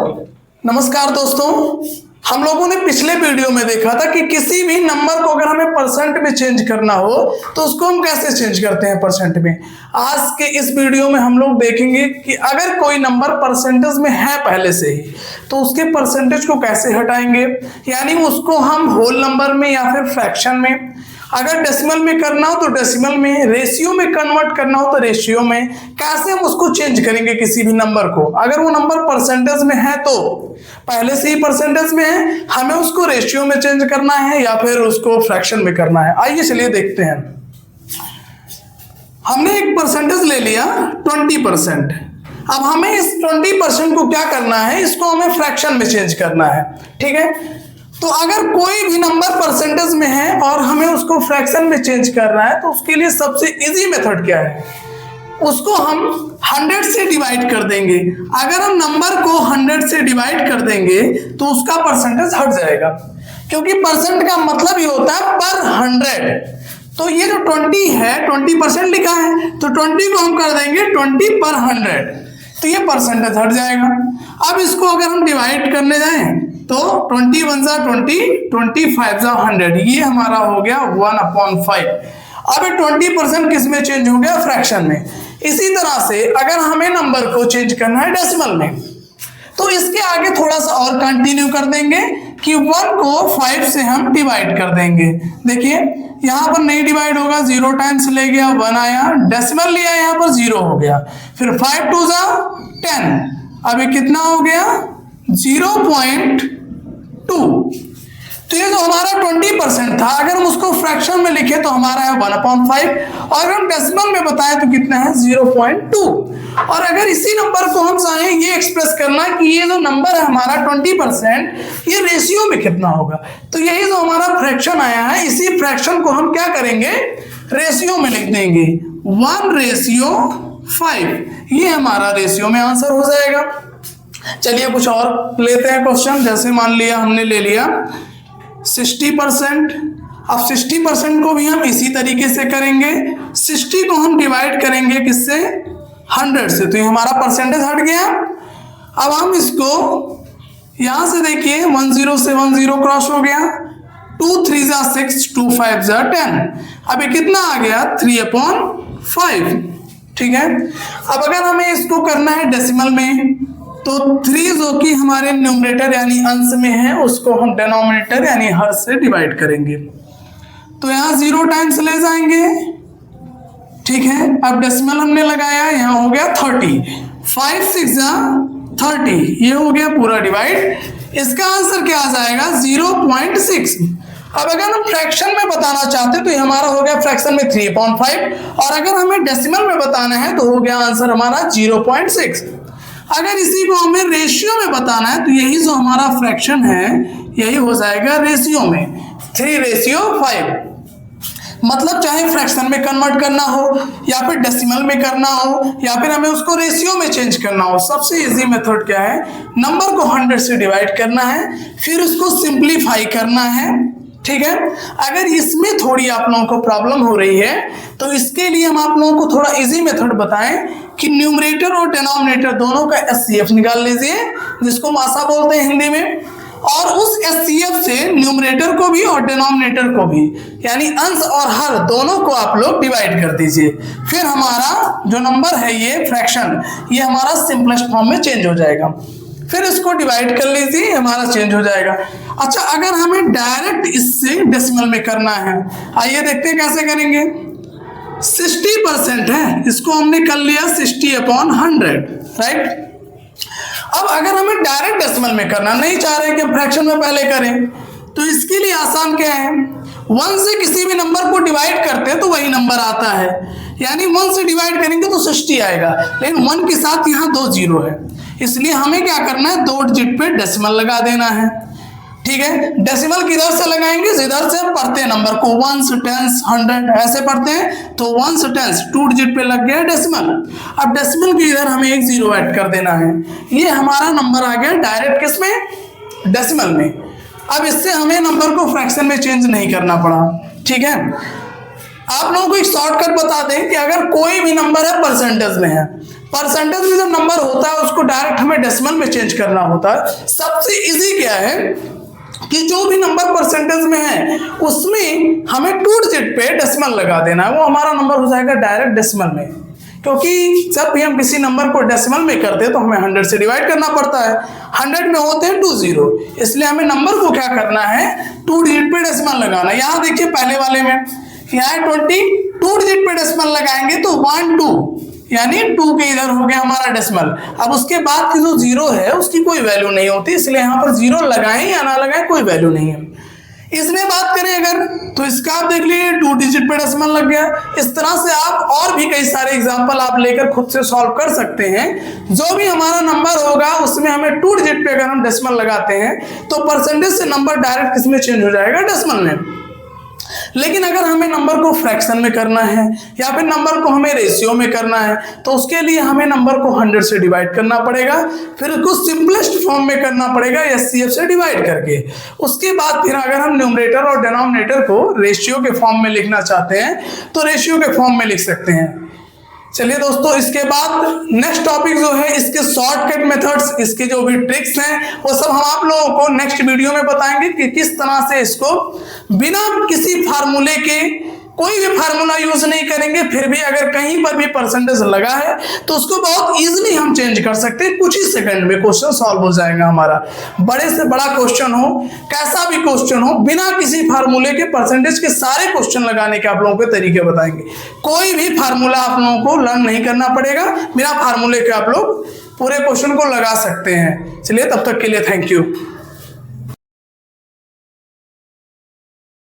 नमस्कार दोस्तों, हम लोगों ने पिछले वीडियो में देखा था कि किसी भी नंबर को अगर हमें परसेंट में चेंज करना हो तो उसको हम कैसे चेंज करते हैं परसेंट में। आज के इस वीडियो में हम लोग देखेंगे कि अगर कोई नंबर परसेंटेज में है पहले से ही तो उसके परसेंटेज को कैसे हटाएंगे, यानी उसको हम होल नंबर में या फिर फ्रैक्शन में, अगर डेसिमल में करना हो तो डेसिमल में, रेशियो में कन्वर्ट करना हो तो रेशियो में, कैसे हम उसको चेंज करेंगे किसी भी नंबर को। अगर वो नंबर परसेंटेज में है तो पहले से ही परसेंटेज में है, हमें उसको रेशियो में चेंज करना है या फिर उसको फ्रैक्शन में करना है। आइए चलिए देखते हैं। हमने एक परसेंटेज ले लिया 20%। अब हमें इस 20% को क्या करना है, इसको हमें फ्रैक्शन में चेंज करना है। ठीक है, तो अगर कोई भी नंबर परसेंटेज में है और हमें उसको फ्रैक्शन में चेंज करना है तो उसके लिए सबसे इजी मेथड क्या है, उसको हम 100 से डिवाइड कर देंगे। अगर हम नंबर को 100 से डिवाइड कर देंगे तो उसका परसेंटेज हट जाएगा, क्योंकि परसेंट का मतलब ही होता है पर 100। तो ये जो 20 है 20% लिखा है, तो 20 को हम कर देंगे 20 पर 100, तो ये परसेंटेज हट जाएगा। अब इसको अगर हम डिवाइड करने जाएं तो 20 1 जा 20, 25 जा 100, ये हमारा हो गया 1/5। अब 20% किस में चेंज हो गया, फ्रैक्शन में। इसी तरह से अगर हमें नंबर को चेंज करना है डेसिमल में तो इसके आगे थोड़ा सा और कंटिन्यू कर देंगे कि 1 को 5 से हम डिवाइड कर देंगे। देखिए यहां पर नहीं डिवाइड होगा, 0 टाइम्स ले गया 1 आया, डेसिमल लिया यहां पर 0 हो गया, फिर 5 2 जा 10, अभी कितना हो गया 0.2। तो ये जो हमारा 20% था, अगर हम उसको फ्रैक्शन में लिखे तो हमारा है 1/5, और अगर हम डेसिमल में बताएं तो कितना है 0.2। और अगर इसी नंबर को हम चाहें ये एक्सप्रेस करना कि ये जो नंबर है हमारा 20%, ये रेशियो में कितना होगा, तो यही जो हमारा फ्रैक्शन आया है, इसी फ्रैक्शन को हम क्या करेंगे, रेशियो में लिख देंगे 1/5। ये हमारा रेशियो में आंसर हो जाएगा। चलिए कुछ और लेते हैं क्वेश्चन। जैसे मान लिया हमने ले लिया 60%। अब 60% को भी हम इसी तरीके से करेंगे, 60 को हम डिवाइड करेंगे किससे, 100 से, तो ये हमारा परसेंटेज हट गया। अब हम इसको यहां से देखिए 10 से 10 क्रॉस हो गया, 2 3 जा 6, 2 5 जा 10, अभी कितना आ गया 3/5। ठीक है, अब अगर हमें इसको करना है डेसिमल में तो 3 जो कि हमारे न्यूमरेटर यानी अंश में है उसको हम डिनोमिनेटर यानी हर से डिवाइड करेंगे, तो यहाँ 0 टाइम्स ले जाएंगे। ठीक है, अब डेसिमल हमने लगाया, यहाँ हो गया 30, 5 6 जा 30, ये हो गया पूरा डिवाइड। इसका आंसर क्या आ जाएगा 0.6। अब अगर हम फ्रैक्शन में बताना चाहते हैं तो ये हमारा हो गया फ्रैक्शन में 3/5, और अगर हमें डेसिमल में बताना है तो हो गया आंसर हमारा 0.6। अगर इसी को हमें रेशियो में बताना है तो यही जो हमारा फ्रैक्शन है यही हो जाएगा रेशियो में 3/5। मतलब चाहे फ्रैक्शन में कन्वर्ट करना हो या फिर डेसिमल में करना हो या फिर हमें उसको रेशियो में चेंज करना हो, सबसे इजी मेथड क्या है, नंबर को 100 से डिवाइड करना है, फिर उसको सिंप्लीफाई करना है। ठीक है, अगर इसमें थोड़ी आप लोगों को प्रॉब्लम हो रही है तो इसके लिए हम आप लोगों को थोड़ा इजी मेथड बताएं कि न्यूमरेटर और डिनोमिनेटर दोनों का एचसीएफ निकाल लीजिए, जिसको मासा बोलते हैं हिंदी में, और उस एचसीएफ से न्यूमरेटर को भी और डिनोमिनेटर को भी यानी अंश और हर दोनों को आप लोग डिवाइड कर दीजिए। फिर हमारा जो नंबर है ये फ्रैक्शन, ये हमारा सिंपलेस्ट फॉर्म में चेंज हो जाएगा। फिर इसको डिवाइड कर लीजिए, हमारा चेंज हो जाएगा। अच्छा, अगर हमें डायरेक्ट इससे डेसिमल में करना है, आइए देखते हैं कैसे करेंगे। 60% है, इसको हमने कर लिया 60/100, राइट। अब अगर हमें डायरेक्ट डेसिमल में करना, नहीं चाह रहे कि हम फ्रैक्शन में पहले करें, तो इसके लिए आसान क्या है, 1 से किसी भी नंबर को डिवाइड करते हैं तो वही नंबर आता है, यानी 1 से डिवाइड करेंगे तो 60 आएगा, लेकिन 1 के साथ यहाँ 2 0 है, इसलिए हमें क्या करना है 2 डिजिट पे डेसिमल लगा देना है। ठीक है, डेसिमल किधर से लगाएंगे, जिधर से हम पढ़ते हैं नंबर को, 1s 10s 100 ऐसे पढ़ते हैं, तो 1s 10s 2 डिजिट पे लग गया डेसिमल। अब डेसिमल के इधर हमें एक 0 ऐड कर देना है, ये हमारा नंबर आ गया डायरेक्ट किसमें, डेसिमल में। अब इससे हमें नंबर को फ्रैक्शन में चेंज नहीं करना पड़ा। ठीक है, आप लोगों को एक शॉर्टकट बता दें कि अगर कोई भी नंबर है परसेंटेज में है परसेंटेज में जब नंबर होता है उसको डायरेक्ट हमें डेसिमल में चेंज करना होता है। सबसे इजी क्या है कि जो भी नंबर परसेंटेज में है उसमें हमें 2 डिजिट पे डेसिमल लगा देना है, वो हमारा नंबर हो जाएगा डायरेक्ट डेसिमल में। क्योंकि जब भी हम किसी नंबर को डेसिमल में करते हैं तो हमें 100 से डिवाइड करना पड़ता है। 100 में होते हैं 2 जीरो, इसलिए हमें नंबर को क्या करना है, 2 डिजिट पे डेसिमल लगाना। यहाँ देखिए पहले वाले में यहाँ 20, 2 डिजिट पे डेसिमल लगाएंगे तो 1 2, यानी 2 के इधर हो गया हमारा डेसिमल। अब उसके बाद की जो जीरो है उसकी कोई वैल्यू नहीं होती, इसलिए यहाँ पर जीरो लगाएं या ना लगाएं कोई वैल्यू नहीं है। इसमें बात करें अगर तो इसका आप देख लीजिए 2 डिजिट पे डेसिमल लग गया। इस तरह से आप और भी कई सारे एग्जांपल आप लेकर खुद से सॉल्व कर सकते हैं। जो भी हमारा नंबर होगा उसमें हमें 2 डिजिट पे अगर हम डेसिमल लगाते हैं तो परसेंटेज से नंबर डायरेक्ट किसमें चेंज हो जाएगा, डेसिमल में। लेकिन अगर हमें नंबर को फ्रैक्शन में करना है या फिर नंबर को हमें रेशियो में करना है तो उसके लिए हमें नंबर को 100 से डिवाइड करना पड़ेगा, फिर उसको सिंपलेस्ट फॉर्म में करना पड़ेगा एचसीएफ से डिवाइड करके। उसके बाद फिर अगर हम न्यूमरेटर और डिनोमिनेटर को रेशियो के फॉर्म में लिखना चाहते हैं तो रेशियो के फॉर्म में लिख सकते हैं। चलिए दोस्तों, इसके बाद नेक्स्ट टॉपिक जो है इसके शॉर्टकट मेथड्स, इसके जो भी ट्रिक्स हैं वो सब हम आप लोगों को नेक्स्ट वीडियो में बताएंगे कि किस तरह से इसको बिना किसी फार्मूले के, कोई भी फार्मूला यूज नहीं करेंगे, फिर भी अगर कहीं पर भी परसेंटेज लगा है तो उसको बहुत इजीली हम चेंज कर सकते हैं। कुछ ही सेकंड में क्वेश्चन सॉल्व हो जाएगा हमारा। बड़े से बड़ा क्वेश्चन हो, कैसा भी क्वेश्चन हो, बिना किसी फार्मूले के परसेंटेज के सारे क्वेश्चन लगाने के आप लोगों को तरीके बताएंगे। कोई भी फार्मूला आप लोगों को लर्न नहीं करना पड़ेगा, बिना फार्मूले के आप लोग पूरे क्वेश्चन को लगा सकते हैं। चलिए तब तक के लिए थैंक यू।